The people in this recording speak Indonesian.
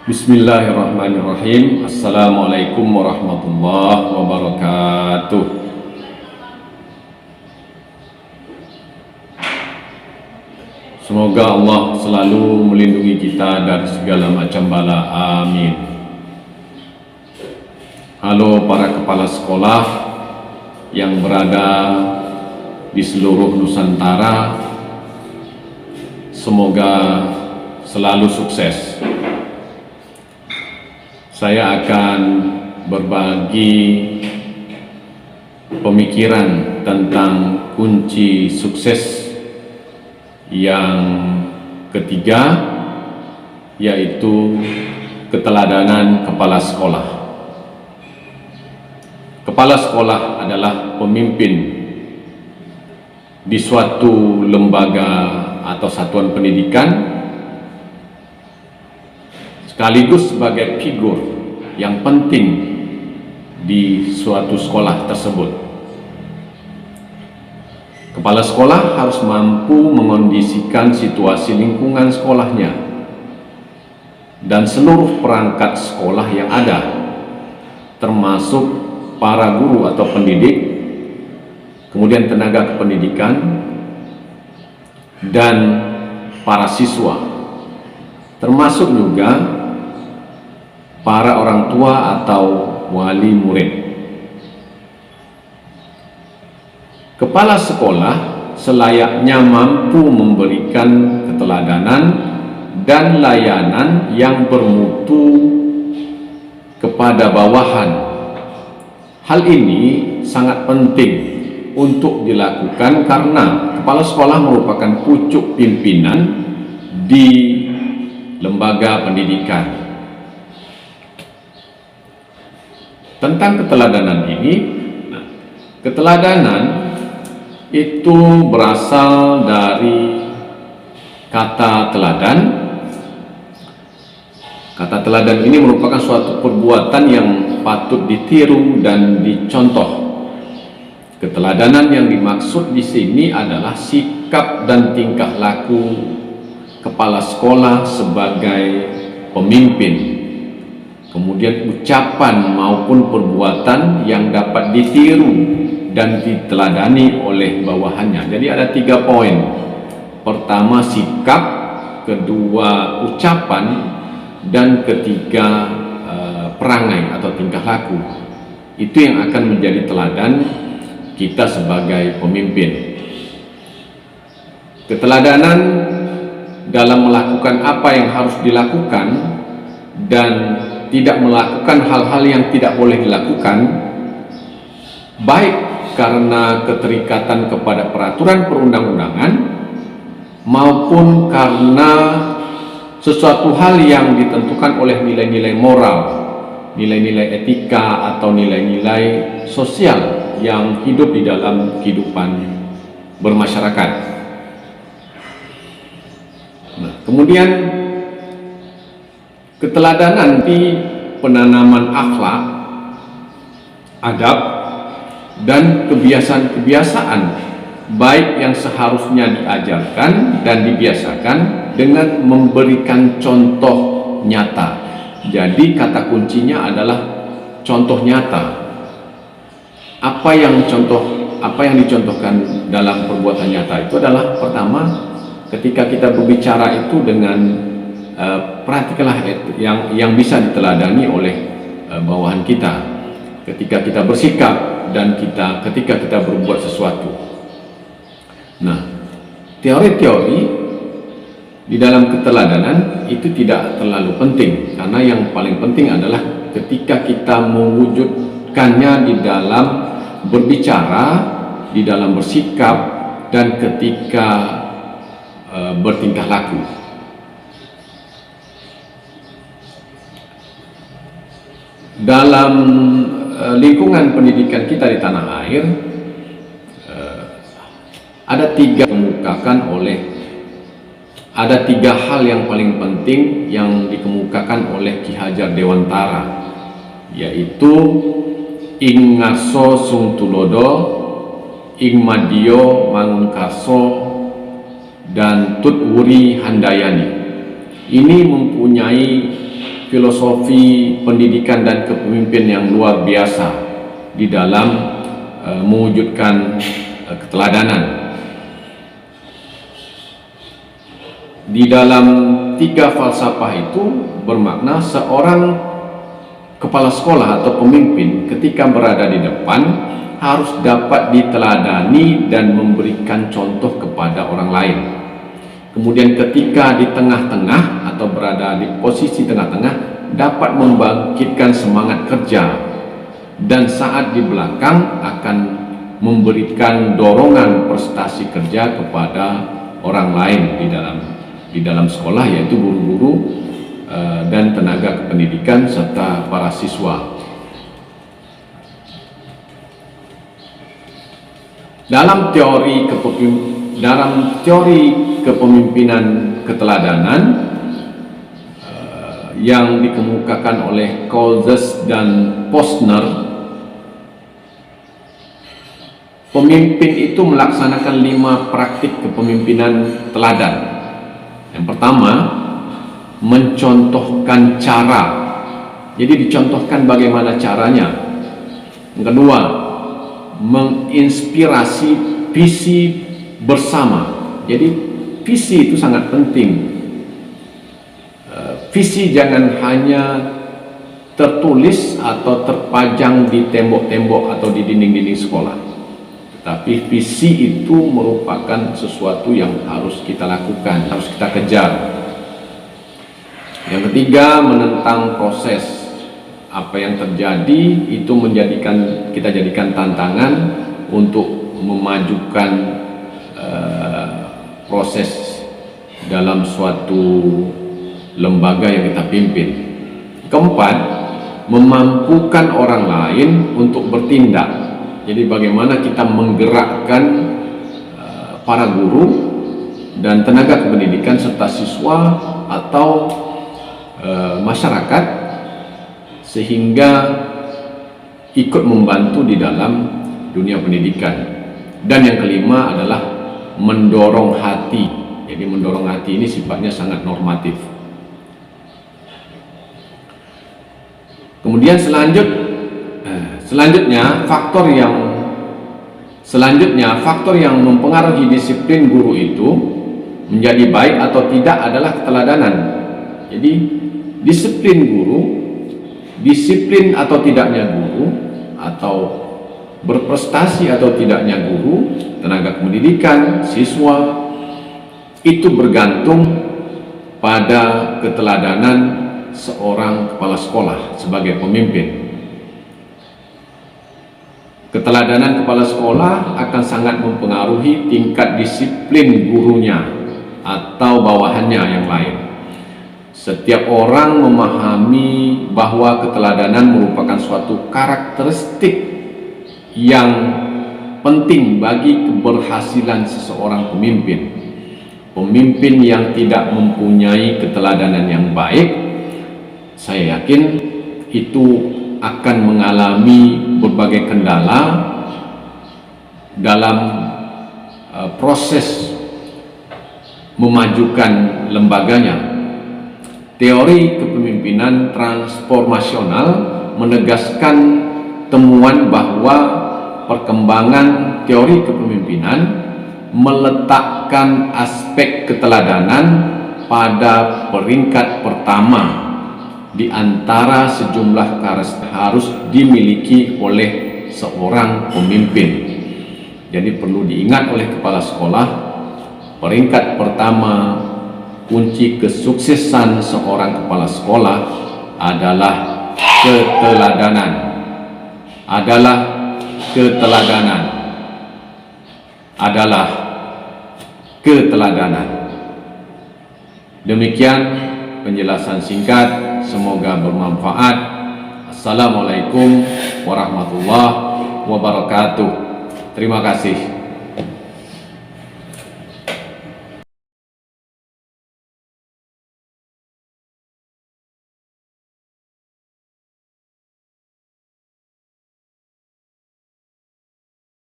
Bismillahirrahmanirrahim. Assalamualaikum warahmatullahi wabarakatuh. Semoga Allah selalu melindungi kita dari segala macam bala. Amin. Halo para kepala sekolah yang berada di seluruh Nusantara, semoga selalu sukses. Saya akan berbagi pemikiran tentang kunci sukses yang ketiga, yaitu keteladanan kepala sekolah. Kepala sekolah adalah pemimpin di suatu lembaga atau satuan pendidikan, sekaligus sebagai figur yang penting di suatu sekolah tersebut. Kepala sekolah harus mampu mengondisikan situasi lingkungan sekolahnya dan seluruh perangkat sekolah yang ada, termasuk para guru atau pendidik, kemudian tenaga kependidikan, dan para siswa, termasuk juga para orang tua atau wali murid. Kepala sekolah selayaknya mampu memberikan keteladanan dan layanan yang bermutu kepada bawahan. Hal ini sangat penting untuk dilakukan karena kepala sekolah merupakan pucuk pimpinan di lembaga pendidikan. Tentang keteladanan ini, keteladanan itu berasal dari kata teladan. Kata teladan ini merupakan suatu perbuatan yang patut ditiru dan dicontoh. Keteladanan yang dimaksud di sini adalah sikap dan tingkah laku kepala sekolah sebagai pemimpin. Kemudian ucapan maupun perbuatan yang dapat ditiru dan diteladani oleh bawahannya. Jadi ada 3 poin. Pertama sikap, kedua ucapan, dan ketiga perangai atau tingkah laku. Itu yang akan menjadi teladan kita sebagai pemimpin. Keteladanan dalam melakukan apa yang harus dilakukan dan tidak melakukan hal-hal yang tidak boleh dilakukan, baik karena keterikatan kepada peraturan perundang-undangan maupun karena sesuatu hal yang ditentukan oleh nilai-nilai moral, nilai-nilai etika atau nilai-nilai sosial yang hidup di dalam kehidupan bermasyarakat. Nah, kemudian keteladanan di penanaman akhlak, adab, dan kebiasaan-kebiasaan baik yang seharusnya diajarkan dan dibiasakan dengan memberikan contoh nyata. Jadi kata kuncinya adalah contoh nyata. Apa yang dicontohkan dalam perbuatan nyata itu adalah, pertama, ketika kita berbicara itu dengan perhatikanlah yang bisa diteladani oleh bawahan kita ketika kita bersikap dan ketika kita berbuat sesuatu. Nah, teori-teori di dalam keteladanan itu tidak terlalu penting, karena yang paling penting adalah ketika kita mewujudkannya di dalam berbicara, di dalam bersikap, dan ketika bertingkah laku. Dalam lingkungan pendidikan kita di tanah air, ada 3 hal yang paling penting yang dikemukakan oleh Ki Hajar Dewantara, yaitu ing ngaso sung tulodo, ing madio mangun kaso, dan tut wuri handayani. Ini mempunyai filosofi pendidikan dan kepemimpinan yang luar biasa di dalam mewujudkan keteladanan. Di dalam 3 falsafah itu bermakna seorang kepala sekolah atau pemimpin ketika berada di depan harus dapat diteladani dan memberikan contoh kepada orang lain. Kemudian ketika di tengah-tengah atau berada di posisi tengah-tengah dapat membangkitkan semangat kerja, dan saat di belakang akan memberikan dorongan prestasi kerja kepada orang lain di dalam sekolah, yaitu guru-guru dan tenaga kependidikan serta para siswa. Dalam teori kepemimpinan keteladanan yang dikemukakan oleh Coles dan Posner, pemimpin itu melaksanakan 5 praktik kepemimpinan teladan. Yang pertama, mencontohkan cara. Jadi dicontohkan bagaimana caranya. Yang kedua, menginspirasi visi bersama. Jadi visi itu sangat penting. Visi jangan hanya tertulis atau terpajang di tembok-tembok atau di dinding-dinding sekolah. Tapi visi itu merupakan sesuatu yang harus kita lakukan, harus kita kejar. Yang ketiga, menentang proses. Apa yang terjadi itu kita jadikan tantangan untuk memajukan proses dalam suatu lembaga yang kita pimpin. Keempat, memampukan orang lain untuk bertindak. Jadi bagaimana kita menggerakkan para guru dan tenaga kependidikan serta siswa atau masyarakat sehingga ikut membantu di dalam dunia pendidikan. Dan yang kelima adalah mendorong hati. Jadi mendorong hati ini sifatnya sangat normatif. Kemudian selanjutnya faktor yang mempengaruhi disiplin guru itu menjadi baik atau tidak adalah keteladanan. Jadi disiplin atau tidaknya guru, atau berprestasi atau tidaknya guru, tenaga pendidikan, siswa, itu bergantung pada keteladanan seorang kepala sekolah sebagai pemimpin. Keteladanan kepala sekolah akan sangat mempengaruhi tingkat disiplin gurunya atau bawahannya yang lain. Setiap orang memahami bahwa keteladanan merupakan suatu karakteristik yang penting bagi keberhasilan seseorang pemimpin. Pemimpin yang tidak mempunyai keteladanan yang baik, saya yakin itu akan mengalami berbagai kendala dalam proses memajukan lembaganya. Teori kepemimpinan transformasional menegaskan temuan bahwa perkembangan teori kepemimpinan meletakkan aspek keteladanan pada peringkat pertama di antara sejumlah karakteristik harus dimiliki oleh seorang pemimpin. Jadi perlu diingat oleh kepala sekolah, peringkat pertama kunci kesuksesan seorang kepala sekolah adalah keteladanan. Demikian penjelasan singkat, semoga bermanfaat. Assalamualaikum warahmatullahi wabarakatuh. Terima kasih.